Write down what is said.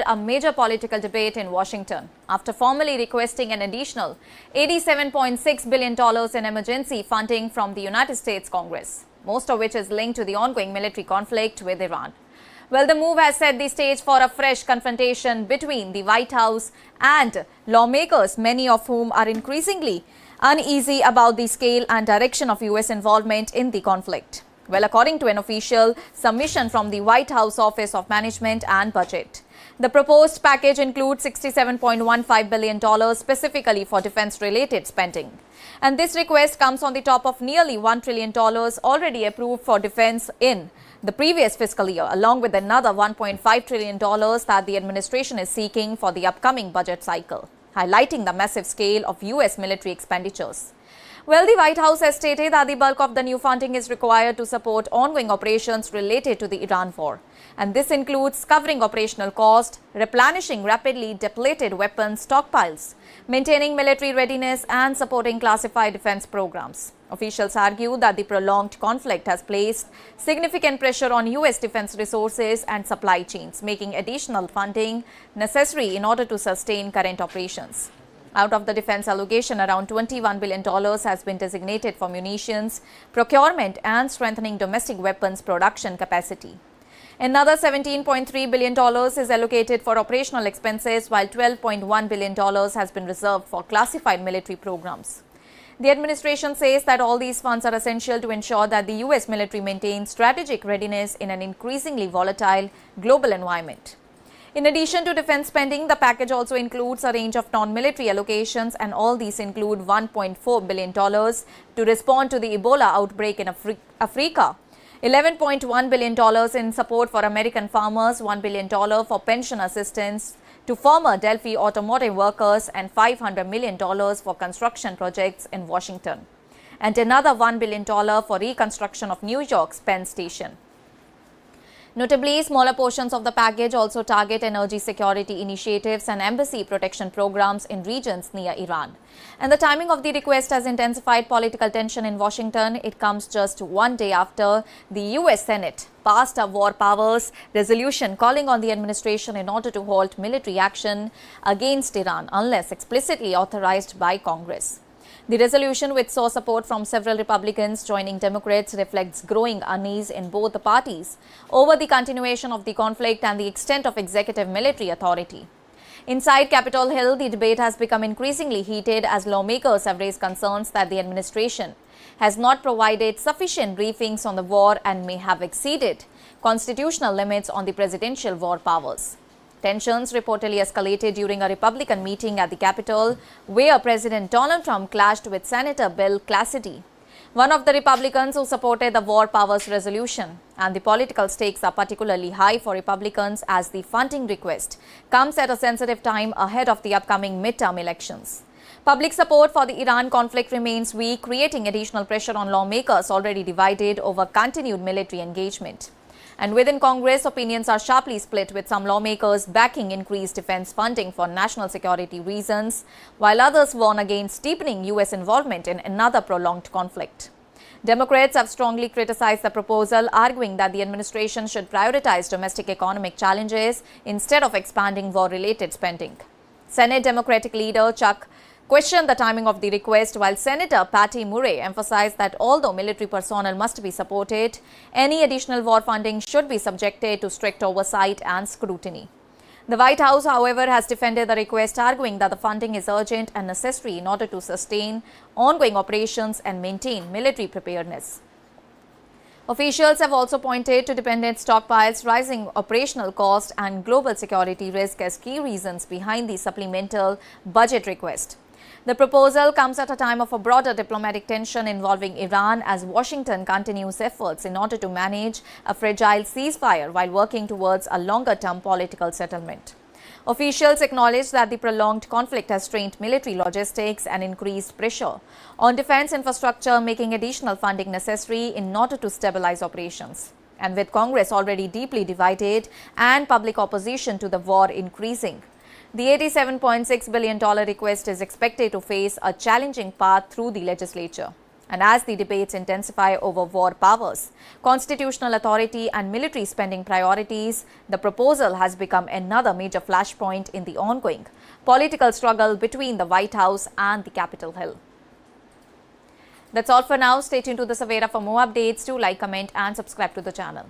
a major political debate in Washington after formally requesting an additional $87.6 billion in emergency funding from the United States Congress, most of which is linked to the ongoing military conflict with Iran. Well, the move has set the stage for a fresh confrontation between the White House and lawmakers, many of whom are increasingly uneasy about the scale and direction of U.S. involvement in the conflict. Well, according to an official submission from the White House Office of Management and Budget, the proposed package includes $67.15 billion specifically for defense-related spending. And this request comes on the top of nearly $1 trillion already approved for defense in the previous fiscal year, along with another $1.5 trillion that the administration is seeking for the upcoming budget cycle, highlighting the massive scale of U.S. military expenditures. Well, the White House has stated that the bulk of the new funding is required to support ongoing operations related to the Iran war. And this includes covering operational costs, replenishing rapidly depleted weapons stockpiles, maintaining military readiness, and supporting classified defense programs. Officials argue that the prolonged conflict has placed significant pressure on U.S. defense resources and supply chains, making additional funding necessary in order to sustain current operations. Out of the defense allocation, around $21 billion has been designated for munitions, procurement, and strengthening domestic weapons production capacity. Another $17.3 billion is allocated for operational expenses, while $12.1 billion has been reserved for classified military programs. The administration says that all these funds are essential to ensure that the U.S. military maintains strategic readiness in an increasingly volatile global environment. In addition to defense spending, the package also includes a range of non-military allocations, and all these include $1.4 billion to respond to the Ebola outbreak in Africa, $11.1 billion in support for American farmers, $1 billion for pension assistance to former Delphi automotive workers, and $500 million for construction projects in Washington, and another $1 billion for reconstruction of New York's Penn Station. Notably, smaller portions of the package also target energy security initiatives and embassy protection programs in regions near Iran. And the timing of the request has intensified political tension in Washington. It comes just one day after the U.S. Senate passed a war powers resolution calling on the administration in order to halt military action against Iran unless explicitly authorized by Congress. The resolution, which saw support from several Republicans joining Democrats, reflects growing unease in both the parties over the continuation of the conflict and the extent of executive military authority. Inside Capitol Hill, the debate has become increasingly heated as lawmakers have raised concerns that the administration has not provided sufficient briefings on the war and may have exceeded constitutional limits on the presidential war powers. Tensions reportedly escalated during a Republican meeting at the Capitol, where President Donald Trump clashed with Senator Bill Cassidy, one of the Republicans who supported the war powers resolution. And the political stakes are particularly high for Republicans as the funding request comes at a sensitive time ahead of the upcoming midterm elections. Public support for the Iran conflict remains weak, creating additional pressure on lawmakers already divided over continued military engagement. And within Congress, opinions are sharply split, with some lawmakers backing increased defense funding for national security reasons, while others warn against deepening U.S. involvement in another prolonged conflict. Democrats have strongly criticized the proposal, arguing that the administration should prioritize domestic economic challenges instead of expanding war-related spending. Senate Democratic leader Chuck questioned the timing of the request, while Senator Patty Murray emphasized that although military personnel must be supported, any additional war funding should be subjected to strict oversight and scrutiny. The White House, however, has defended the request, arguing that the funding is urgent and necessary in order to sustain ongoing operations and maintain military preparedness. Officials have also pointed to dependent stockpiles, rising operational costs, and global security risk as key reasons behind the supplemental budget request. The proposal comes at a time of a broader diplomatic tension involving Iran as Washington continues efforts in order to manage a fragile ceasefire while working towards a longer-term political settlement. Officials acknowledge that the prolonged conflict has strained military logistics and increased pressure on defense infrastructure, making additional funding necessary in order to stabilize operations. And with Congress already deeply divided and public opposition to the war increasing, the $87.6 billion request is expected to face a challenging path through the legislature. And as the debates intensify over war powers, constitutional authority and military spending priorities, the proposal has become another major flashpoint in the ongoing political struggle between the White House and the Capitol Hill. That's all for now. Stay tuned to the Savera for more updates. Do like, comment and subscribe to the channel.